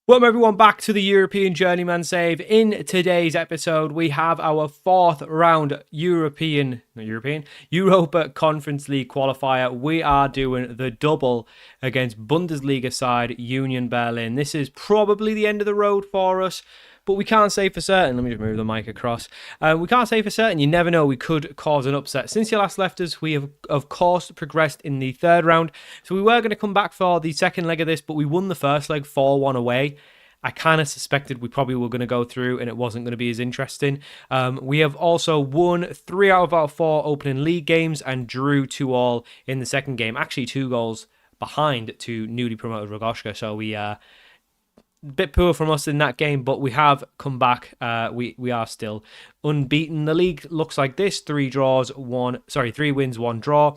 Welcome everyone back to the European Journeyman save. In today's episode, we have our fourth round Europa Conference League qualifier. We are doing the double against Bundesliga side Union Berlin. This is probably the end of the road for us, but we can't say for certain. Let me just move the mic across. We can't say for certain. You never know. We could cause an upset. Since you last left us, we have, of course, progressed in the third round. So we were going to come back for the second leg of this, but we won the first leg 4-1 away. I kind of suspected we probably were going to go through and it wasn't going to be as interesting. We have also won 3 out of our 4 opening league games and drew 2-2 in the second game. Actually, 2 goals behind to newly promoted Rogoshka. So we bit poor from us in that game, but we have come back. We are still unbeaten. The league looks like this: 3 wins, 1 draw.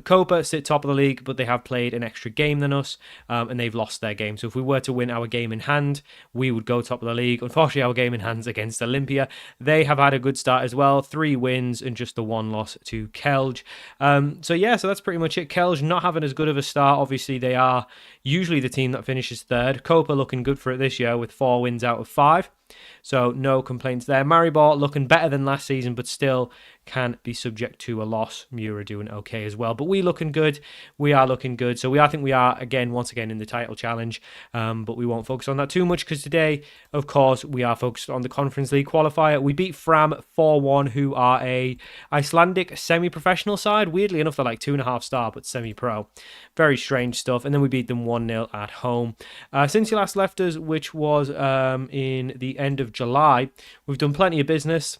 Copa sit top of the league, but they have played an extra game than us, and they've lost their game. So if we were to win our game in hand, we would go top of the league. Unfortunately, our game in hand's against Olympia. They have had a good start as well: 3 wins and just the 1 loss to Kelj. So that's pretty much it. Kelj not having as good of a start. Obviously, they are usually the team that finishes third. Copa looking good for it this year with 4 wins out of 5. So no complaints there. Maribor looking better than last season, but still can be subject to a loss. Mura doing okay as well. But we looking good. We are looking good. So I think we are, once again, in the title challenge. But we won't focus on that too much because today, of course, we are focused on the Conference League qualifier. We beat Fram 4-1, who are a Icelandic semi-professional side. Weirdly enough, they're like 2.5 star, but semi-pro. Very strange stuff. And then we beat them 1-0 at home. Since you last left us, which was in the end of July, we've done plenty of business.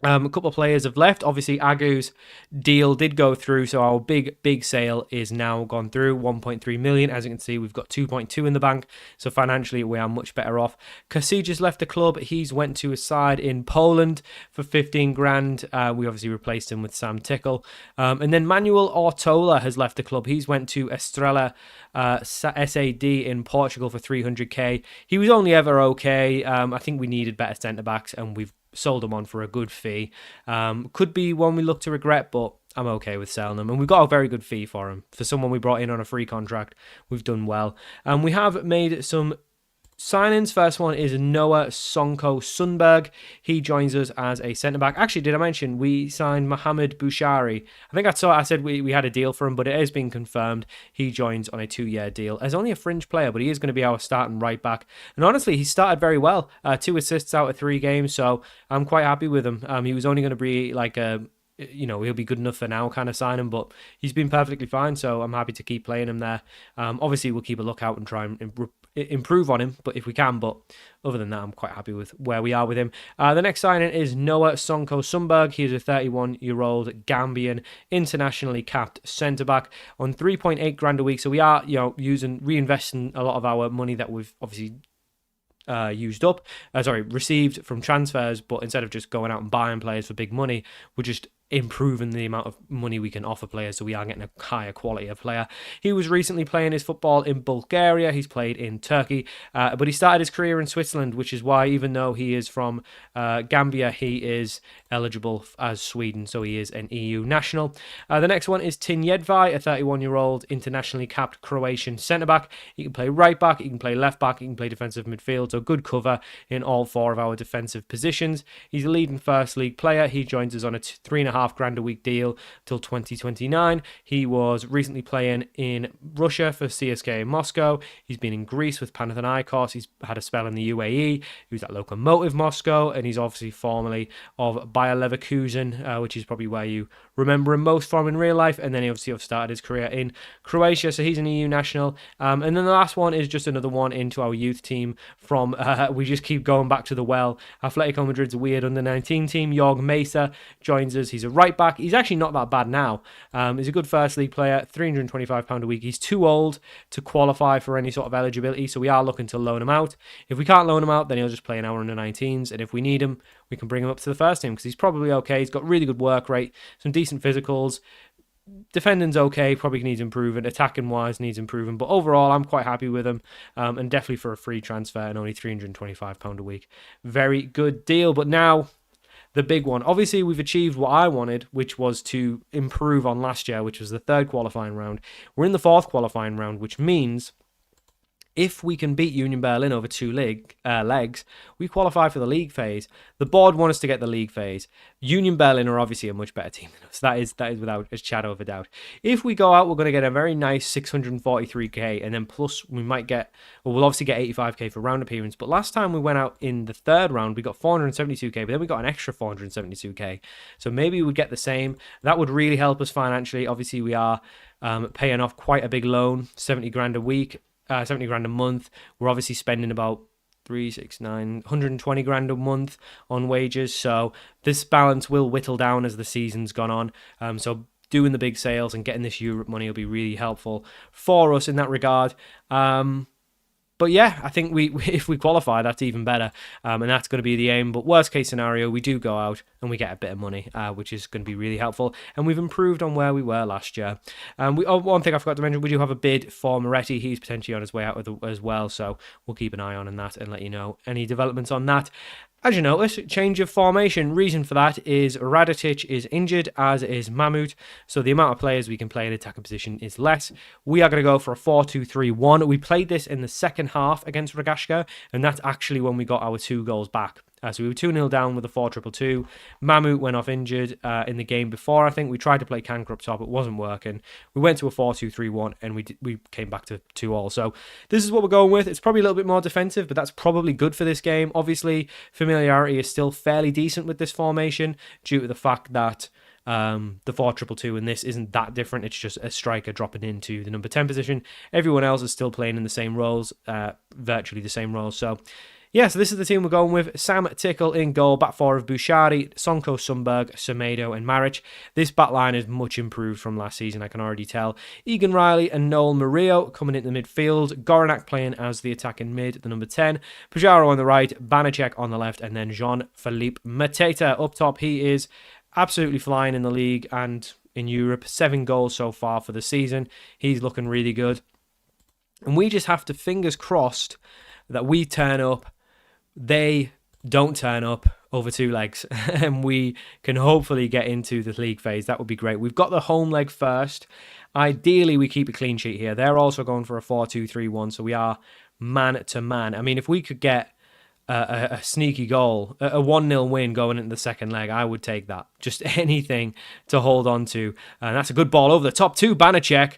A couple of players have left. Obviously, Agu's deal did go through, so our big sale is now gone through. 1.3 million. As you can see, we've got 2.2 in the bank, so financially we are much better off. Kasij left the club. He's went to a side in Poland for 15 grand. We obviously replaced him with Sam Tickle. And then Manuel Ortola has left the club. He's went to Estrela SAD in Portugal for 300k. He was only ever okay. I think we needed better centre-backs, and we've sold him on for a good fee. Could be one we look to regret, but I'm okay with selling him. And we've got a very good fee for him. For someone we brought in on a free contract, we've done well. And we have made some signings. First one is Noah Sonko Sundberg. He joins us as a centre-back. Actually, did I mention we signed Mohamed Bouchari? I think I said we had a deal for him, but it has been confirmed. He joins on a 2-year deal as only a fringe player, but he is going to be our starting right back. And honestly, he started very well. 2 assists out of 3 games, so I'm quite happy with him. He was only going to be like he'll be good enough for now kind of sign him, but he's been perfectly fine, so I'm happy to keep playing him there. Obviously, we'll keep a lookout and try and improve on him, but if we can. But other than that, I'm quite happy with where we are with him. The next signing is Noah Sonko Sundberg. He is a 31-year-old Gambian internationally capped centre-back on 3.8 grand a week. So we are, reinvesting a lot of our money that we've obviously received from transfers, but instead of just going out and buying players for big money, we're just improving the amount of money we can offer players, so we are getting a higher quality of player. He was recently playing his football in Bulgaria. He's played in Turkey, but he started his career in Switzerland, which is why, even though he is from Gambia, he is eligible as Sweden, so he is an EU national. The next one is Tin Jedvaj, a 31-year-old internationally capped Croatian centre-back. He can play right back, he can play left back, he can play defensive midfield, so good cover in all 4 of our defensive positions. He's a leading first league player. He joins us on a 3.5 grand a week deal till 2029. He was recently playing in Russia for CSKA Moscow. He's been in Greece with Panathinaikos. He's had a spell in the UAE. He was at Lokomotiv Moscow, and he's obviously formerly of Bayer Leverkusen, which is probably where you remember him most from in real life. And then he obviously started his career in Croatia, so he's an EU national. And then the last one is just another one into our youth team from, we just keep going back to the well, Atletico Madrid's weird under-19 team. Jorg Mesa joins us. He's a right back. He's actually not that bad now. He's a good first league player, £325 a week. He's too old to qualify for any sort of eligibility, so we are looking to loan him out. If we can't loan him out, then he'll just play in our under-19s, and if we need him, we can bring him up to the first team because he's probably okay. He's got really good work rate, some decent physicals. Defending's okay, probably needs improving. Attacking wise needs improving, but overall I'm quite happy with him, and definitely for a free transfer and only £325 a week, very good deal. But now the big one. Obviously, we've achieved what I wanted, which was to improve on last year, which was the 3rd qualifying round. We're in the 4th qualifying round, which means if we can beat Union Berlin over two legs, we qualify for the league phase. The board want us to get the league phase. Union Berlin are obviously a much better team than us. That is without a shadow of a doubt. If we go out, we're going to get a very nice 643k, and then plus we might get, well, we'll obviously get 85k for round appearance. But last time we went out in the third round, we got 472k, but then we got an extra 472k. So maybe we would get the same. That would really help us financially. Obviously, we are paying off quite a big loan, 70 grand a week. 70 grand a month. We're obviously spending about 120 grand a month on wages. So this balance will whittle down as the season's gone on. So doing the big sales and getting this Europe money will be really helpful for us in that regard. But yeah, I think if we qualify, that's even better, and that's going to be the aim. But worst case scenario, we do go out and we get a bit of money, which is going to be really helpful. And we've improved on where we were last year. One thing I forgot to mention, we do have a bid for Moretti. He's potentially on his way out as well, so we'll keep an eye on that and let you know any developments on that. As you notice, change of formation. Reason for that is Raditic is injured, as is Mahmoud. So the amount of players we can play in attacking position is less. We are going to go for a 4-2-3-1. We played this in the second half against Rogashka, and that's actually when we got our 2 goals back. So we were 2-0 down with a 4-2-2. Mahmoud went off injured in the game before, I think. We tried to play Kanker up top. It wasn't working. We went to a 4-2-3-1, and we came back to 2-2. So this is what we're going with. It's probably a little bit more defensive, but that's probably good for this game. Obviously, familiarity is still fairly decent with this formation due to the fact that the 4-2-2 in this isn't that different. It's just a striker dropping into the number 10 position. Everyone else is still playing in the same roles, virtually the same roles. So yeah, so this is the team we're going with. Sam Tickle in goal, back four of Bouchari, Sonko Sundberg, Semedo and Maric. This back line is much improved from last season, I can already tell. Egan Riley and Noel Murillo coming into the midfield. Goranak playing as the attacking mid, the number 10. Pajaro on the right, Banacek on the left, and then Jean-Philippe Mateta. Up top, he is absolutely flying in the league and in Europe. 7 goals so far for the season. He's looking really good. And we just have to, fingers crossed, that we turn up, they don't turn up over 2 legs, and we can hopefully get into the league phase. That would be great. We've got the home leg first. Ideally, we keep a clean sheet here. They're also going for a 4-2-3-1, so we are man to man. I mean, if we could get a sneaky goal, a 1-0 win going into the second leg, I would take that. Just anything to hold on to. And that's a good ball over the top too, Banacek.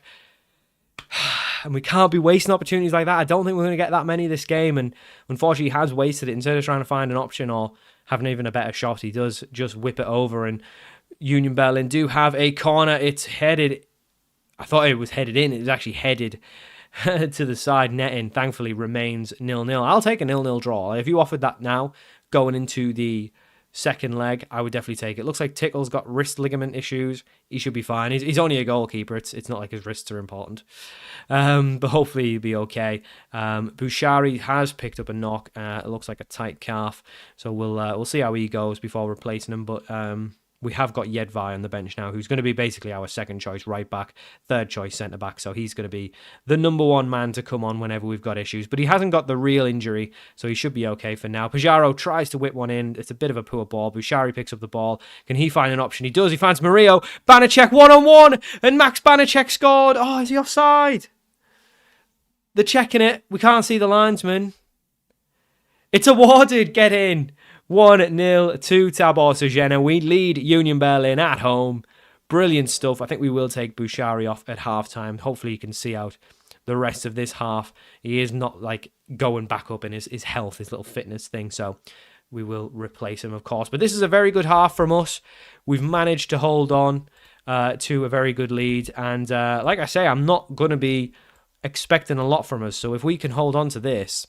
And we can't be wasting opportunities like that. I don't think we're going to get that many this game. And unfortunately, he has wasted it. Instead of trying to find an option or having even a better shot, he does just whip it over. And Union Berlin do have a corner. It's headed. I thought it was headed in. It was actually headed to the side netting. Thankfully, remains 0-0. I'll take a 0-0 draw. If you offered that now, going into the second leg, I would definitely take it. Looks like Tickle's got wrist ligament issues. He should be fine. He's only a goalkeeper. It's not like his wrists are important. But hopefully he'll be okay. Bouchari has picked up a knock. It looks like a tight calf. So we'll see how he goes before replacing him. But we have got Jedvaj on the bench now, who's going to be basically our second choice right back, third choice centre back. So he's going to be the number 1 man to come on whenever we've got issues. But he hasn't got the real injury, so he should be okay for now. Pajaro tries to whip one in. It's a bit of a poor ball. Bouchari picks up the ball. Can he find an option? He does. He finds Murillo. Banacek 1-on-1, and Max Banacek scored. Oh, is he offside? They're checking it. We can't see the linesman. It's awarded. Get in. 1-0 to Tabor Sezana. We lead Union Berlin at home. Brilliant stuff. I think we will take Bouchari off at half-time. Hopefully he can see out the rest of this half. He is not like going back up in his health, his little fitness thing. So we will replace him, of course. But this is a very good half from us. We've managed to hold on to a very good lead. And like I say, I'm not going to be expecting a lot from us. So if we can hold on to this,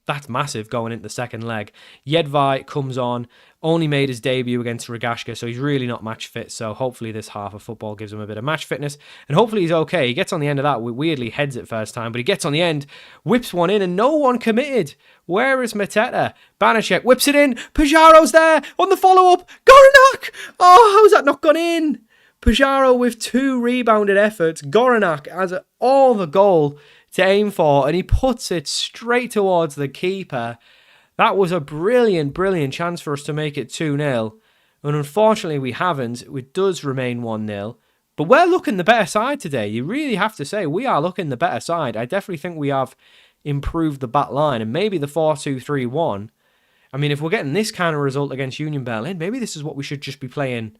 that's massive going into the second leg. Jedvaj comes on, only made his debut against Rogashka, so he's really not match fit. So hopefully this half of football gives him a bit of match fitness, and hopefully he's okay. He gets on the end of that, weirdly heads it first time, but he gets on the end, whips one in, and no one committed. Where is Mateta? Banacek whips it in. Pajaro's there on the follow-up. Goranak! Oh, how's that not gone in? Pajaro with 2 rebounded efforts. Goranak has all the goal to aim for, and he puts it straight towards the keeper. That was a brilliant, brilliant chance for us to make it 2-0. And unfortunately, we haven't. It does remain 1-0. But we're looking the better side today. You really have to say we are looking the better side. I definitely think we have improved the back line, and maybe the 4-2-3-1. I mean, if we're getting this kind of result against Union Berlin, maybe this is what we should just be playing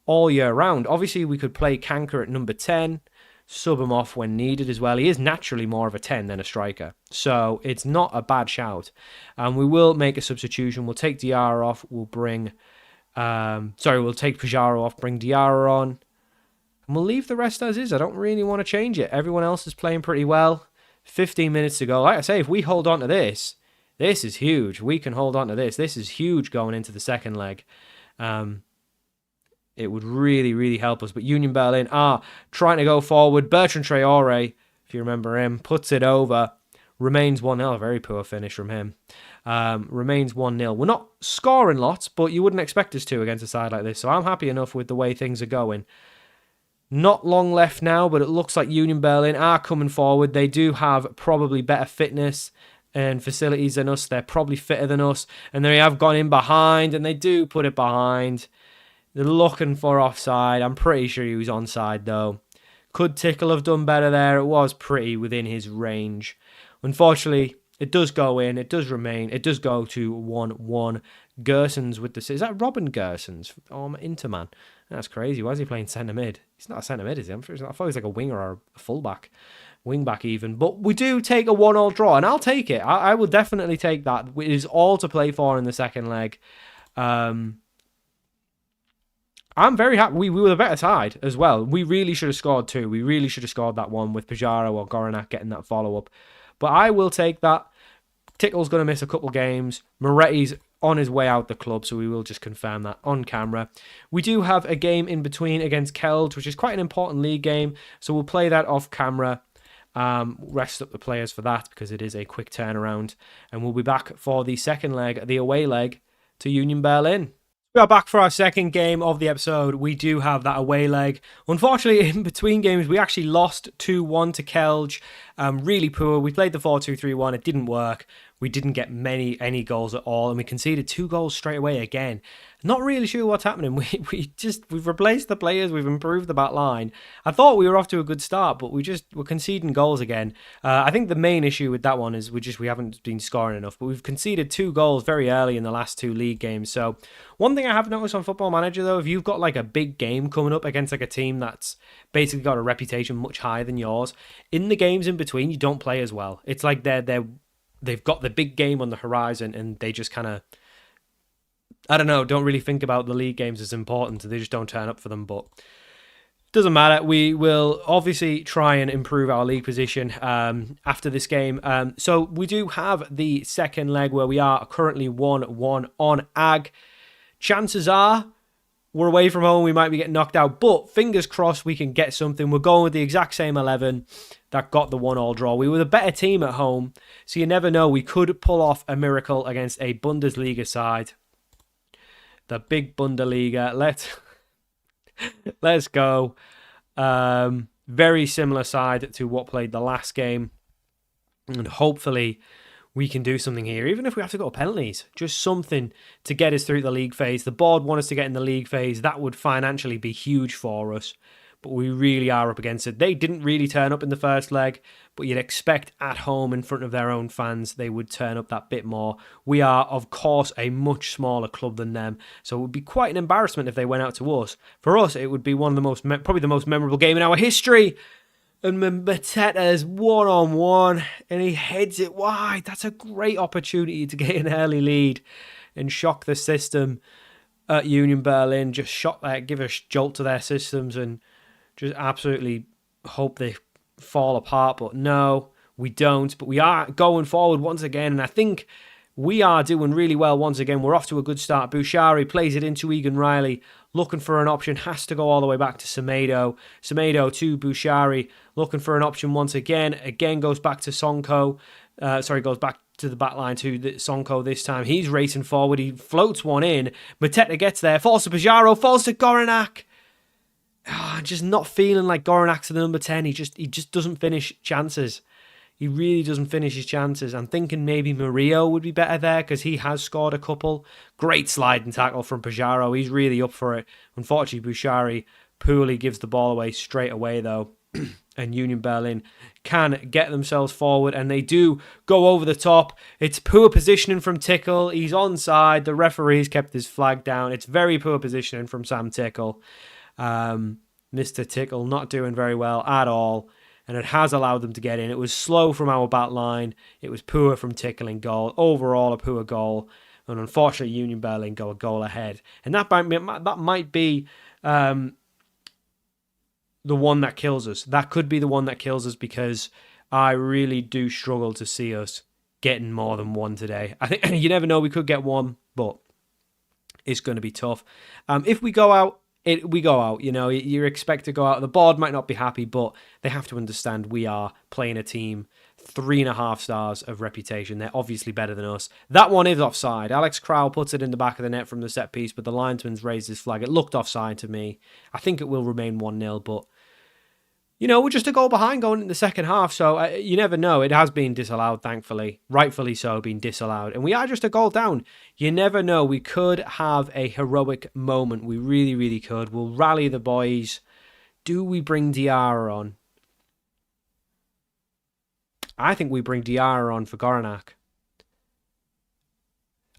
all year round. Obviously, we could play Kanker at number 10, sub him off when needed as well. He is naturally more of a 10 than a striker, so it's not a bad shout. And we will make a substitution. We'll take Diarra off. We'll bring... we'll take Pajaro off, bring Diarra on, and we'll leave the rest as is. I don't really want to change it. Everyone else is playing pretty well. 15 minutes to go. Like I say, if we hold on to this, this is huge. We can hold on to this. This is huge going into the second leg. It would really, really help us. But Union Berlin are trying to go forward. Bertrand Traore, if you remember him, puts it over. Remains 1-0. A very poor finish from him. Remains 1-0. We're not scoring lots, but you wouldn't expect us to against a side like this. So I'm happy enough with the way things are going. Not long left now, but it looks like Union Berlin are coming forward. They do have probably better fitness and facilities than us. They're probably fitter than us. And they have gone in behind, and they do put it behind. They're looking for offside. I'm pretty sure he was onside, though. Could Tickle have done better there? It was pretty within his range. Unfortunately, it does go in. It does remain. It does go to 1-1. Gersons with the... Is that Robin Gersons? Oh, Interman. That's crazy. Why is he playing centre mid? He's not a centre mid, is he? I thought he was like a winger or a fullback. Wing back even. But we do take a 1-1 draw, and I'll take it. I will definitely take that. It is all to play for in the second leg. I'm very happy. We were the better side as well. We really should have scored two. We really should have scored that one with Pajaro or Goranak getting that follow-up. But I will take that. Tickle's going to miss a couple games. Moretti's on his way out the club, so we will just confirm that on camera. We do have a game in between against Kelge, which is quite an important league game, so we'll play that off camera. Rest up the players for that because it is a quick turnaround, and we'll be back for the second leg, the away leg to Union Berlin. We are back for our second game of the episode. We do have that away leg. Unfortunately, in between games, we actually lost 2-1 to Kelge. Really poor. We played the 4-2-3-1. It didn't work. We didn't get any goals at all, and we conceded 2 goals straight away again. Not really sure what's happening. We've replaced the players. We've improved the back line. I thought we were off to a good start, but we're conceding goals again. I think the main issue with that one is we haven't been scoring enough. But we've conceded 2 goals very early in the last 2 league games. So one thing I have noticed on Football Manager though, if you've got like a big game coming up against like a team that's basically got a reputation much higher than yours, in the games in between you don't play as well. It's like they've got the big game on the horizon and they just kind of, I don't know, don't really think about the league games as important. They just don't turn up for them, but it doesn't matter. We will obviously try and improve our league position after this game. So we do have the second leg where we are currently 1-1 on Ag. Chances are we're away from home. We might be getting knocked out, but fingers crossed we can get something. We're going with the exact same 11 that got the 1-1 draw. We were the better team at home, so you never know. We could pull off a miracle against a Bundesliga side. The big Bundesliga. Let's go. Very similar side to what played the last game. And hopefully we can do something here. Even if we have to go penalties. Just something to get us through the league phase. The board want us to get in the league phase. That would financially be huge for us. But we really are up against it. They didn't really turn up in the first leg, but you'd expect at home in front of their own fans, they would turn up that bit more. We are, of course, a much smaller club than them, so it would be quite an embarrassment if they went out to us. For us, it would be one of the most, probably the most memorable game in our history. And Mateta's 1-on-1, and he heads it wide. That's a great opportunity to get an early lead and shock the system at Union Berlin. Just shock that, give a jolt to their systems, and just absolutely hope they fall apart. But no, we don't. But we are going forward once again. And I think we are doing really well once again. We're off to a good start. Bouchari plays it into Egan Riley. Looking for an option. Has to go all the way back to Semedo. Semedo to Bouchari. Looking for an option once again. Again goes back to Sonko. Goes back to the back line to Sonko this time. He's racing forward. He floats one in. Mateta gets there. Falls to Pajaro. Falls to Goranak. Just not feeling like Goranak's the number 10. He just doesn't finish chances. He really doesn't finish his chances. I'm thinking maybe Murillo would be better there because he has scored a couple. Great sliding tackle from Pajaro. He's really up for it. Unfortunately, Bouchari Pooley gives the ball away straight away, though. And Union Berlin can get themselves forward, and they do go over the top. It's poor positioning from Tickle. He's onside. The referee's kept his flag down. It's very poor positioning from Sam Tickle. Mr. Tickle not doing very well at all, and it has allowed them to get in. It was slow from our back line. It was poor from Tickle in goal. Overall, a poor goal. And unfortunately, Union Berlin go a goal ahead. And that might be the one that kills us. That could be the one that kills us, because I really do struggle to see us getting more than one today. I think you never know, we could get one, but it's going to be tough. If we go out, we go out. You know, you expect to go out. The board might not be happy, but they have to understand we are playing a team 3.5 stars of reputation. They're obviously better than us. That one is offside. Alex Crowell puts it in the back of the net from the set piece, but the linesman's raised his flag. It looked offside to me. I think it will remain 1-0, but you know, we're just a goal behind going in the second half, so you never know. It has been disallowed, thankfully. Rightfully so, being disallowed. And we are just a goal down. You never know. We could have a heroic moment. We really, really could. We'll rally the boys. Do we bring Diarra on? I think we bring Diarra on for Goranak.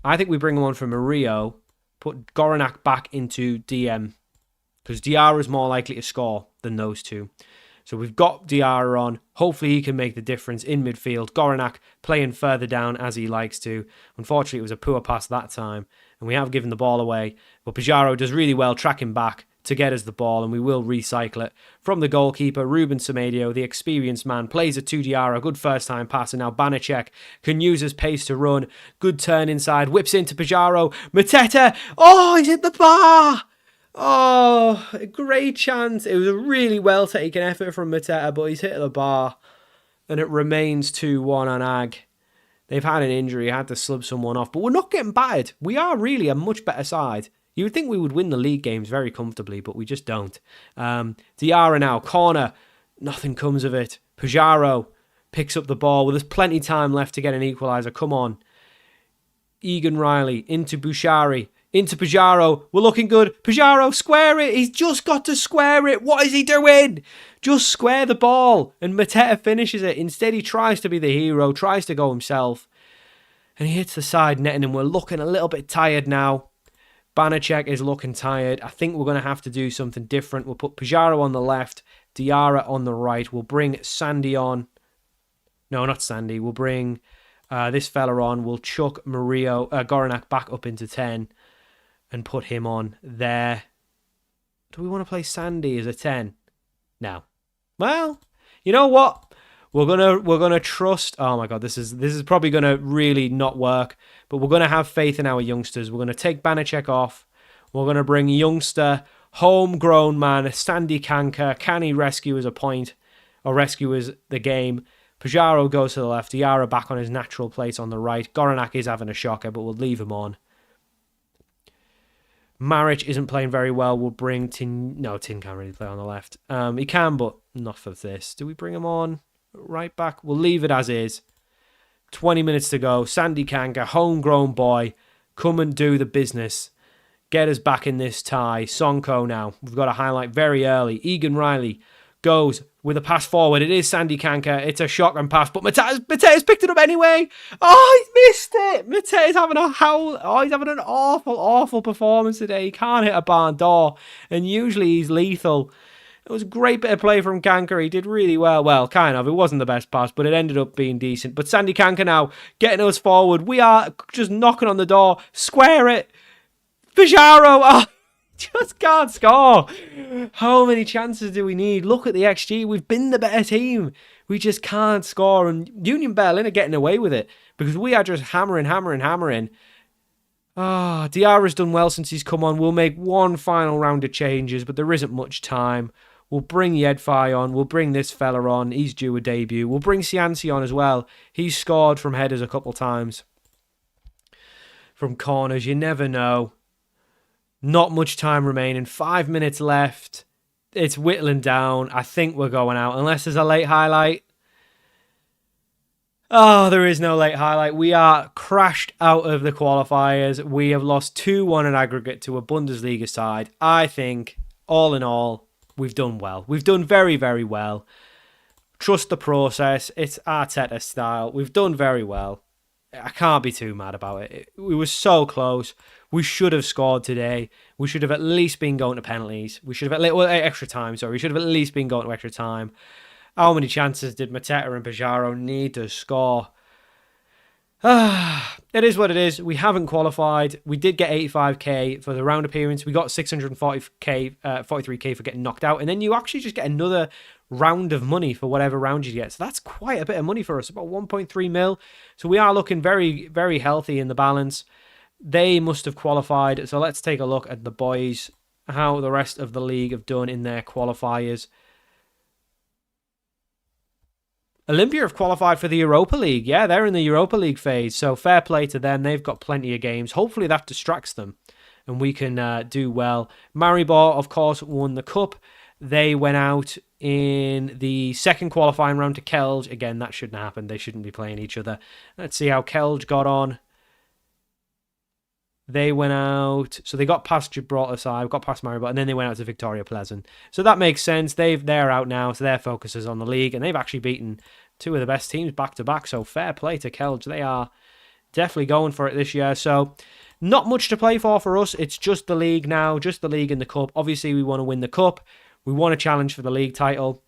I think we bring him on for Murillo, put Goranak back into DM, because Diarra is more likely to score than those two. So we've got Diarra on. Hopefully he can make the difference in midfield. Goranak playing further down as he likes to. Unfortunately, it was a poor pass that time, and we have given the ball away. But Pajaro does really well tracking back to get us the ball, and we will recycle it from the goalkeeper. Ruben Semedo, the experienced man, plays it to Diarra. Good first-time pass, and now Banachek can use his pace to run. Good turn inside, whips into Pajaro. Mateta, oh, he's hit the bar! Oh, a great chance. It was a really well-taken effort from Mateta, but he's hit the bar, and it remains 2-1 on Ag. They've had an injury, had to slub someone off, but we're not getting battered. We are really a much better side. You would think we would win the league games very comfortably, but we just don't. Diarra now, corner. Nothing comes of it. Pajaro picks up the ball. Well, there's plenty of time left to get an equaliser. Come on. Egan Riley into Bouchari. Into Pajaro. We're looking good. Pajaro, square it. He's just got to square it. What is he doing? Just square the ball. And Mateta finishes it. Instead, he tries to be the hero, tries to go himself. And he hits the side netting, and we're looking a little bit tired now. Banachek is looking tired. I think we're going to have to do something different. We'll put Pajaro on the left, Diarra on the right. We'll bring Sandy on. No, not Sandy. We'll bring this fella on. We'll chuck Goranak back up into 10 and put him on there. Do we want to play Sandy as a 10? No. Well, you know what? We're gonna trust. Oh my god, this is probably gonna really not work. But we're gonna have faith in our youngsters. We're gonna take Banachek off. We're gonna bring youngster, homegrown man, Sandy Kanka. Can he rescue us a point or rescue us the game? Pajaro goes to the left. Diarra back on his natural place on the right. Goranak is having a shocker, but we'll leave him on. Maric isn't playing very well. We'll bring Tin. No, Tin can't really play on the left. He can, but not for this. Do we bring him on? Right back. We'll leave it as is. 20 minutes to go. Sandy Kanka, homegrown boy, come and do the business. Get us back in this tie. Sonko now. We've got a highlight very early. Egan Riley goes with a pass forward. It is Sandy Kanka. It's a shotgun pass, but Mateta's picked it up anyway. Oh, he's missed it. Mateta's having a howl. Oh, he's having an awful, awful performance today. He can't hit a barn door, and usually he's lethal. It was a great bit of play from Kanka. He did really well. Well, kind of. It wasn't the best pass, but it ended up being decent. But Sandy Kanka now getting us forward. We are just knocking on the door. Square it. Pajaro. Oh, just can't score. How many chances do we need? Look at the XG. We've been the better team. We just can't score. And Union Berlin are getting away with it because we are just hammering. Ah, Diarra's done well since he's come on. We'll make one final round of changes, but there isn't much time. We'll bring Yedfai on. We'll bring this fella on. He's due a debut. We'll bring Cianci on as well. He's scored from headers a couple times. From corners, you never know. Not much time remaining. 5 minutes left. It's whittling down. I think we're going out, unless there's a late highlight. Oh, there is no late highlight. We are crashed out of the qualifiers. We have lost 2-1 in aggregate to a Bundesliga side. I think, all in all, we've done well. We've done very, very well. Trust the process. It's Arteta style. We've done very well. I can't be too mad about it. We were so close. We should have scored today. We should have at least been going to penalties. We should have extra time. Sorry, we should have at least been going to extra time. How many chances did Mateta and Pajaro need to score? It is what it is. We haven't qualified. We did get 85k for the round appearance. We got 640k, 43k for getting knocked out, and then you actually just get another round of money for whatever round you get. So that's quite a bit of money for us, about 1.3 mil. So we are looking very, very healthy in the balance. They must have qualified. So let's take a look at the boys, how the rest of the league have done in their qualifiers. Olympia have qualified for the Europa League. Yeah, they're in the Europa League phase. So fair play to them. They've got plenty of games. Hopefully that distracts them and we can do well. Maribor, of course, won the cup. They went out in the second qualifying round to Kelj. Again, that shouldn't happen. They shouldn't be playing each other. Let's see how Kelj got on. They went out, so they got past Gibraltar side, got past Maribor, and then they went out to Victoria Pleasant. So that makes sense. They're out now, so their focus is on the league, and they've actually beaten two of the best teams back to back. So fair play to Kelj. They are definitely going for it this year. So not much to play for us. It's just the league now, just the league and the cup. Obviously, we want to win the cup. We want to challenge for the league title.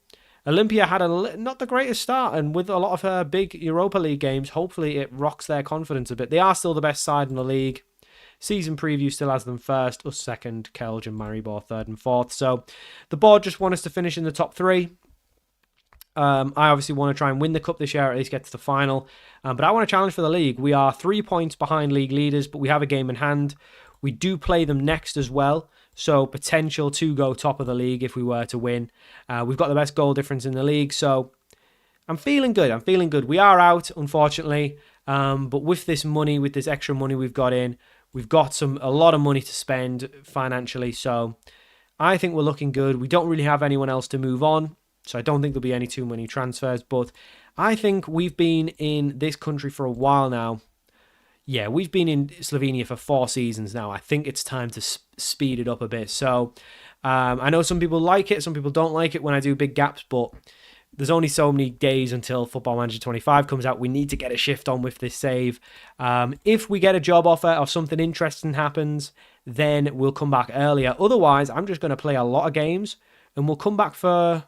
Olympia had not the greatest start, and with a lot of her big Europa League games, hopefully it rocks their confidence a bit. They are still the best side in the league. Season preview still has them first, us second, Kelj and Maribor third and fourth. So the board just want us to finish in the top three. I obviously want to try and win the cup this year, or at least get to the final. But I want to challenge for the league. We are 3 points behind league leaders, but we have a game in hand. We do play them next as well. So potential to go top of the league if we were to win. We've got the best goal difference in the league. So I'm feeling good. We are out, unfortunately. But with this money, with this extra money we've got in, we've got a lot of money to spend financially, so I think we're looking good. We don't really have anyone else to move on, so I don't think there'll be any too many transfers, but I think we've been in this country for a while now. Yeah, we've been in Slovenia for 4 seasons now. I think it's time to speed it up a bit. So I know some people like it, some people don't like it when I do big gaps, but there's only so many days until Football Manager 25 comes out. We need to get a shift on with this save. If we get a job offer or something interesting happens, then we'll come back earlier. Otherwise, I'm just going to play a lot of games, and we'll come back for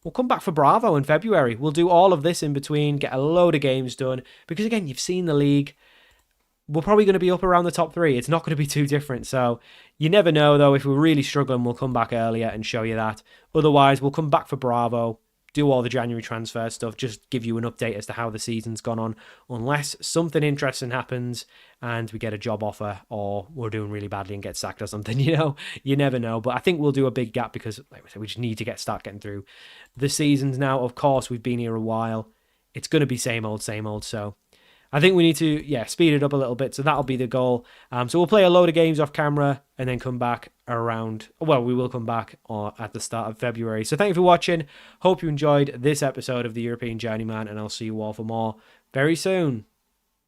Bravo in February. We'll do all of this in between, get a load of games done. Because again, you've seen the league. We're probably going to be up around the top 3. It's not going to be too different. So you never know, though. If we're really struggling, we'll come back earlier and show you that. Otherwise, we'll come back for Bravo, do all the January transfer stuff, just give you an update as to how the season's gone on, unless something interesting happens and we get a job offer or we're doing really badly and get sacked or something, you never know. But I think we'll do a big gap because, like I said, we just need to start getting through the seasons now. Of course, we've been here a while. It's going to be same old, so I think we need to, speed it up a little bit. So that'll be the goal. So we'll play a load of games off camera and then come back we will come back at the start of February. So thank you for watching. Hope you enjoyed this episode of the European Journeyman, and I'll see you all for more very soon.